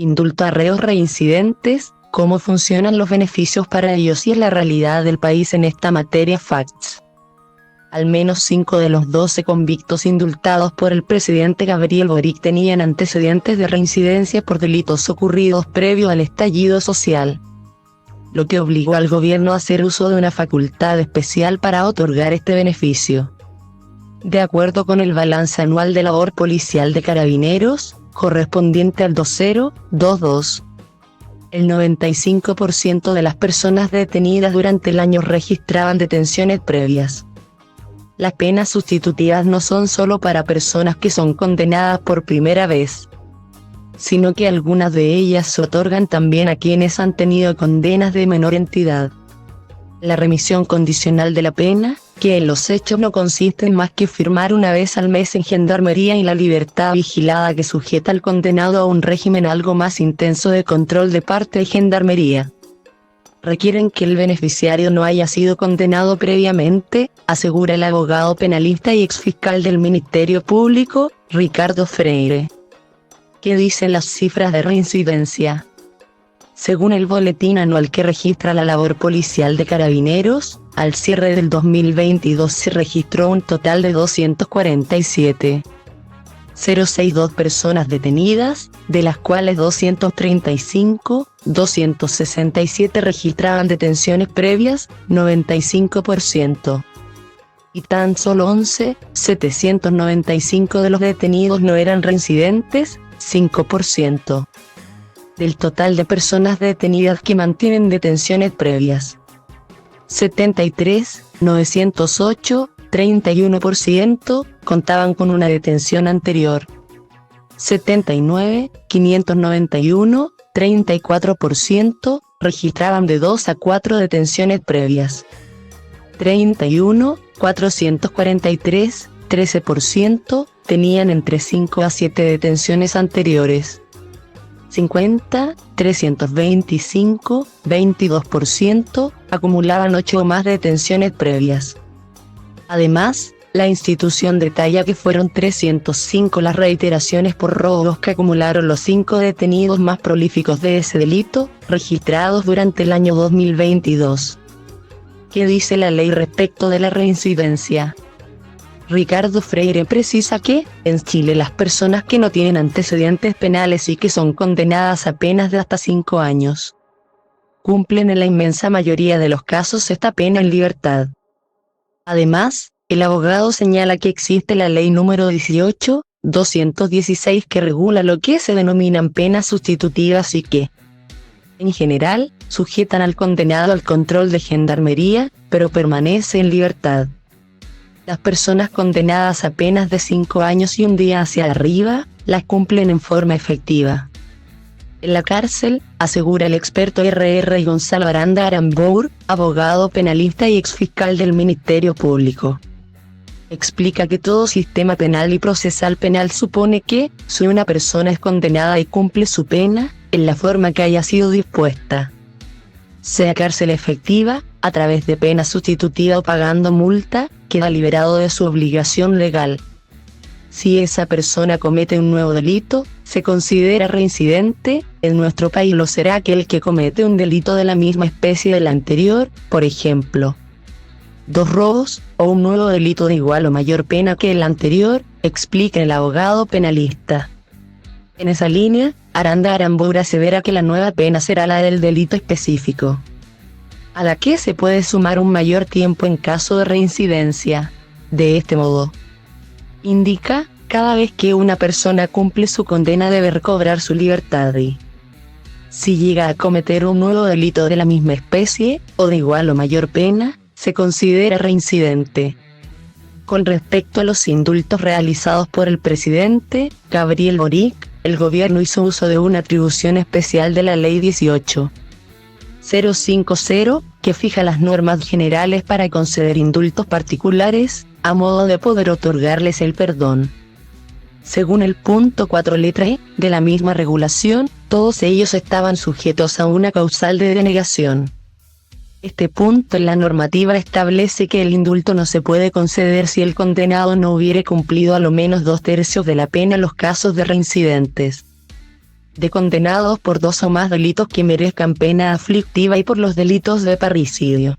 Indulto a reos reincidentes, cómo funcionan los beneficios para ellos y es la realidad del país en esta materia. Facts. Al menos 5 de los 12 convictos indultados por el presidente Gabriel Boric tenían antecedentes de reincidencia por delitos ocurridos previo al estallido social, lo que obligó al gobierno a hacer uso de una facultad especial para otorgar este beneficio. De acuerdo con el balance anual de labor policial de Carabineros, correspondiente al 2022, el 95% de las personas detenidas durante el año registraban detenciones previas. Las penas sustitutivas no son solo para personas que son condenadas por primera vez, sino que algunas de ellas se otorgan también a quienes han tenido condenas de menor entidad. La remisión condicional de la pena, que en los hechos no consiste en más que firmar una vez al mes en gendarmería, y la libertad vigilada que sujeta al condenado a un régimen algo más intenso de control de parte de gendarmería, requieren que el beneficiario no haya sido condenado previamente, asegura el abogado penalista y exfiscal del Ministerio Público, Ricardo Freire. ¿Qué dicen las cifras de reincidencia? Según el boletín anual que registra la labor policial de Carabineros, al cierre del 2022 se registró un total de 247.062 personas detenidas, de las cuales 267 registraban detenciones previas, 95%. Y tan solo 11.795 de los detenidos no eran reincidentes, 5%. Del total de personas detenidas que mantienen detenciones previas, 73.908, 31%, contaban con una detención anterior. 79.591, 34%, registraban de 2 a 4 detenciones previas. 31.443, 13%, tenían entre 5 a 7 detenciones anteriores. 50.325, 22%, acumulaban 8 o más detenciones previas. Además, la institución detalla que fueron 305 las reiteraciones por robos que acumularon los 5 detenidos más prolíficos de ese delito, registrados durante el año 2022. ¿Qué dice la ley respecto de la reincidencia? Ricardo Freire precisa que, en Chile, las personas que no tienen antecedentes penales y que son condenadas a penas de hasta 5 años, cumplen en la inmensa mayoría de los casos esta pena en libertad. Además, el abogado señala que existe la ley número 18.216 que regula lo que se denominan penas sustitutivas y que, en general, sujetan al condenado al control de gendarmería, pero permanece en libertad. Las personas condenadas a penas de 5 años y un día hacia arriba, las cumplen en forma efectiva en la cárcel, asegura el experto R.R. Gonzalo Aranda Arambour, abogado penalista y exfiscal del Ministerio Público. Explica que todo sistema penal y procesal penal supone que, si una persona es condenada y cumple su pena, en la forma que haya sido dispuesta, sea cárcel efectiva, a través de pena sustitutiva o pagando multa, queda liberado de su obligación legal. Si esa persona comete un nuevo delito, se considera reincidente. En nuestro país lo será aquel que comete un delito de la misma especie del anterior, por ejemplo, 2 robos, o un nuevo delito de igual o mayor pena que el anterior, explica el abogado penalista. En esa línea, Aranda Arambour asevera que la nueva pena será la del delito específico, a la que se puede sumar un mayor tiempo en caso de reincidencia. De este modo, indica, cada vez que una persona cumple su condena debe recobrar su libertad y, si llega a cometer un nuevo delito de la misma especie, o de igual o mayor pena, se considera reincidente. Con respecto a los indultos realizados por el presidente Gabriel Boric, el gobierno hizo uso de una atribución especial de la ley 18.050, que fija las normas generales para conceder indultos particulares, a modo de poder otorgarles el perdón. Según el punto 4 letra E de la misma regulación, todos ellos estaban sujetos a una causal de denegación. Este punto en la normativa establece que el indulto no se puede conceder si el condenado no hubiere cumplido a lo menos 2/3 de la pena en los casos de reincidentes. de condenados por 2 o más delitos que merezcan pena aflictiva y por los delitos de parricidio,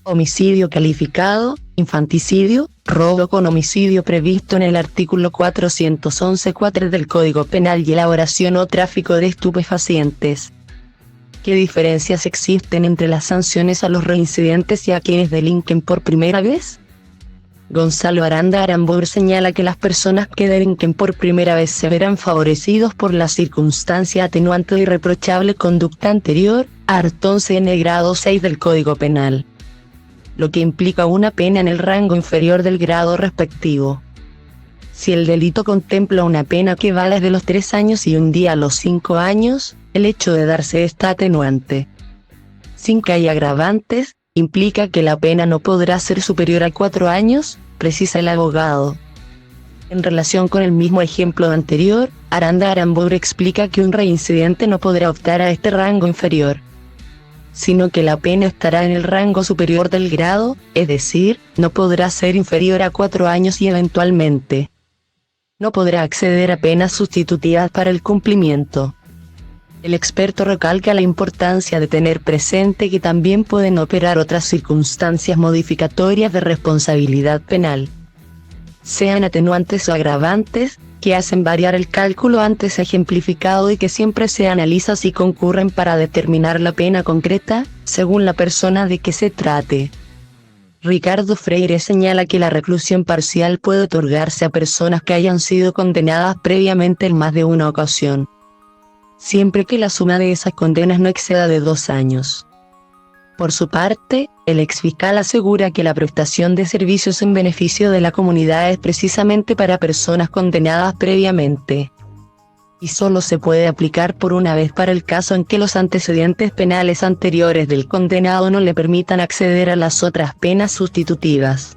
homicidio calificado, infanticidio, robo con homicidio previsto en el artículo 411-4 del Código Penal y elaboración o tráfico de estupefacientes. ¿Qué diferencias existen entre las sanciones a los reincidentes y a quienes delinquen por primera vez? Gonzalo Aranda Aramburú señala que las personas que delinquen por primera vez se verán favorecidos por la circunstancia atenuante de irreprochable conducta anterior, art. 11n grado 6 del Código Penal, lo que implica una pena en el rango inferior del grado respectivo. Si el delito contempla una pena que va desde los 3 años y 1 día a los 5 años, el hecho de darse esta atenuante, sin que haya agravantes, implica que la pena no podrá ser superior a 4 años, precisa el abogado. En relación con el mismo ejemplo anterior, Aranda Aramburú explica que un reincidente no podrá optar a este rango inferior, sino que la pena estará en el rango superior del grado, es decir, no podrá ser inferior a 4 años y eventualmente no podrá acceder a penas sustitutivas para el cumplimiento. El experto recalca la importancia de tener presente que también pueden operar otras circunstancias modificatorias de responsabilidad penal, sean atenuantes o agravantes, que hacen variar el cálculo antes ejemplificado y que siempre se analiza si concurren para determinar la pena concreta, según la persona de que se trate. Ricardo Freire señala que la reclusión parcial puede otorgarse a personas que hayan sido condenadas previamente en más de una ocasión, siempre que la suma de esas condenas no exceda de 2 años. Por su parte, el exfiscal asegura que la prestación de servicios en beneficio de la comunidad es precisamente para personas condenadas previamente, y solo se puede aplicar por una vez para el caso en que los antecedentes penales anteriores del condenado no le permitan acceder a las otras penas sustitutivas.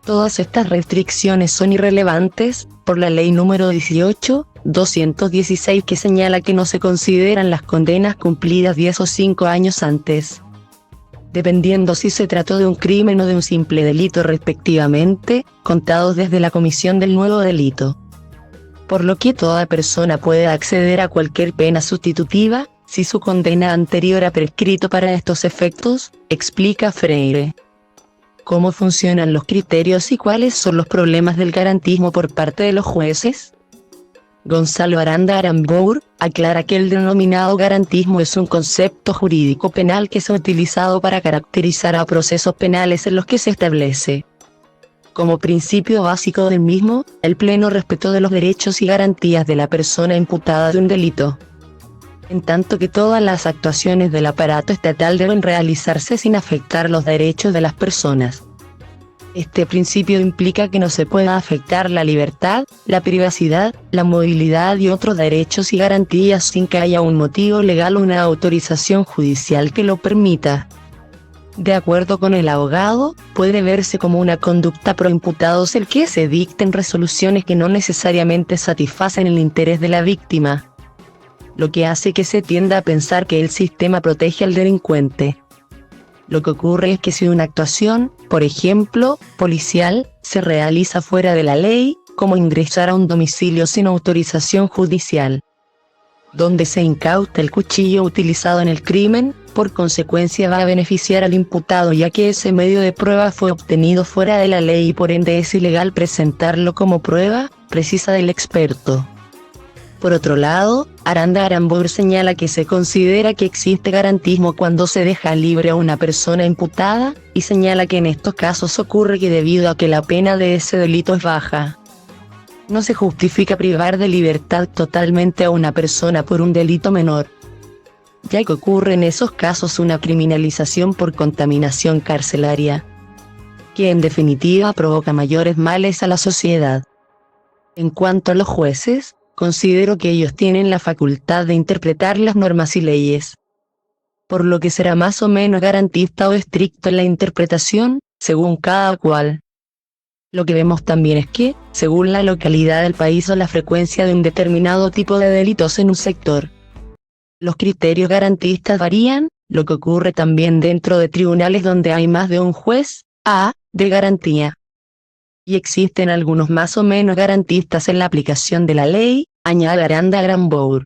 Todas estas restricciones son irrelevantes, por la ley número 18.216 que señala que no se consideran las condenas cumplidas 10 o 5 años antes, dependiendo si se trató de un crimen o de un simple delito respectivamente, contados desde la comisión del nuevo delito. Por lo que toda persona puede acceder a cualquier pena sustitutiva, si su condena anterior ha prescrito para estos efectos, explica Freire. ¿Cómo funcionan los criterios y cuáles son los problemas del garantismo por parte de los jueces? Gonzalo Aranda Aramburú aclara que el denominado garantismo es un concepto jurídico penal que se ha utilizado para caracterizar a procesos penales en los que se establece, como principio básico del mismo, el pleno respeto de los derechos y garantías de la persona imputada de un delito, en tanto que todas las actuaciones del aparato estatal deben realizarse sin afectar los derechos de las personas. Este principio implica que no se pueda afectar la libertad, la privacidad, la movilidad y otros derechos y garantías sin que haya un motivo legal o una autorización judicial que lo permita. De acuerdo con el abogado, puede verse como una conducta pro imputados el que se dicten resoluciones que no necesariamente satisfacen el interés de la víctima, lo que hace que se tienda a pensar que el sistema protege al delincuente. Lo que ocurre es que si una actuación, por ejemplo, policial, se realiza fuera de la ley, como ingresar a un domicilio sin autorización judicial, donde se incauta el cuchillo utilizado en el crimen, por consecuencia va a beneficiar al imputado ya que ese medio de prueba fue obtenido fuera de la ley y por ende es ilegal presentarlo como prueba, precisa del experto. Por otro lado, Aranda Aramburú señala que se considera que existe garantismo cuando se deja libre a una persona imputada, y señala que en estos casos ocurre que debido a que la pena de ese delito es baja, no se justifica privar de libertad totalmente a una persona por un delito menor, ya que ocurre en esos casos una criminalización por contaminación carcelaria, que en definitiva provoca mayores males a la sociedad. En cuanto a los jueces, considero que ellos tienen la facultad de interpretar las normas y leyes, por lo que será más o menos garantista o estricto en la interpretación, según cada cual. Lo que vemos también es que, según la localidad del país o la frecuencia de un determinado tipo de delitos en un sector, los criterios garantistas varían, lo que ocurre también dentro de tribunales donde hay más de un juez de garantía. Y existen algunos más o menos garantistas en la aplicación de la ley, añade Aranda Aramburú.